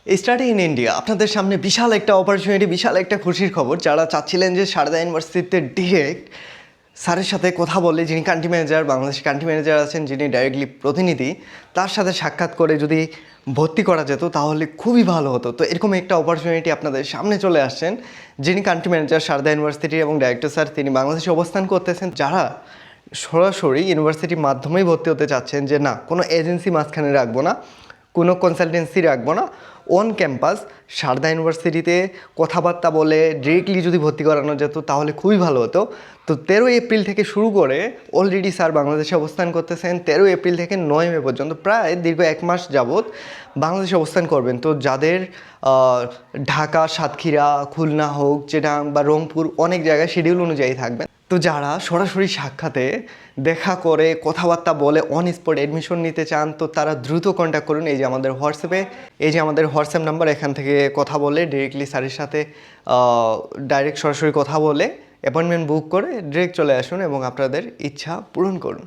Study in India আপনাদের সামনে বিশাল একটা অপরচুনিটি, বিশাল একটা খুশির খবর। যারা চাচ্ছিলেন যে সারদা ইউনিভার্সিটিতে ডিরেক্ট স্যারের সাথে কথা বলে, যিনি country manager, Bangladesh country manager আছেন, যিনি ডাইরেক্টলি প্রতিনিধি, তার সাথে সাক্ষাৎ করে যদি ভর্তি করা যেত তাহলে খুবই ভালো হতো। তো এরকম একটা অপরচুনিটি আপনাদের সামনে চলে আসছেন। যিনি কান্ট্রি ম্যানেজার সারদা ইউনিভার্সিটির এবং ডাইরেক্টর স্যার, তিনি বাংলাদেশে অবস্থান করতেছেন। যারা সরাসরি ইউনিভার্সিটির মাধ্যমেই ভর্তি হতে চাচ্ছেন, যে না কোনো এজেন্সি মাঝখানে রাখবো না, কোনো কনসালটেন্সি রাখবো না, অন ক্যাম্পাস সারদা ইউনিভার্সিটিতে কথাবার্তা বলে ডিরেক্টলি যদি ভর্তি করানো যেত তাহলে খুবই ভালো হতো। তো 13 এপ্রিল থেকে শুরু করে অলরেডি স্যার বাংলাদেশে অবস্থান করতেছেন। 13 এপ্রিল থেকে 9 মে পর্যন্ত প্রায় দীর্ঘ 1 মাস যাবৎ বাংলাদেশে অবস্থান করবেন। তো যাদের ঢাকা, সাতক্ষীরা, খুলনা হোক, চিটাগাং বা রংপুর অনেক জায়গায় শিডিউল অনুযায়ী থাকবেন। তো যারা সরাসরি সাক্ষাতে দেখা করে কথাবার্তা বলে অন স্পট অ্যাডমিশন নিতে চান, তো তারা দ্রুত কন্ট্যাক্ট করুন। এই যে আমাদের হোয়াটসঅ্যাপে, এই যে আমাদের হোয়াটসঅ্যাপ নাম্বার, এখান থেকে কথা বলে ডিরেক্টলি স্যারের সাথে ডাইরেক্ট সরাসরি কথা বলে অ্যাপয়েন্টমেন্ট বুক করে ডিরেক্ট চলে আসুন এবং আপনাদের ইচ্ছা পূরণ করুন।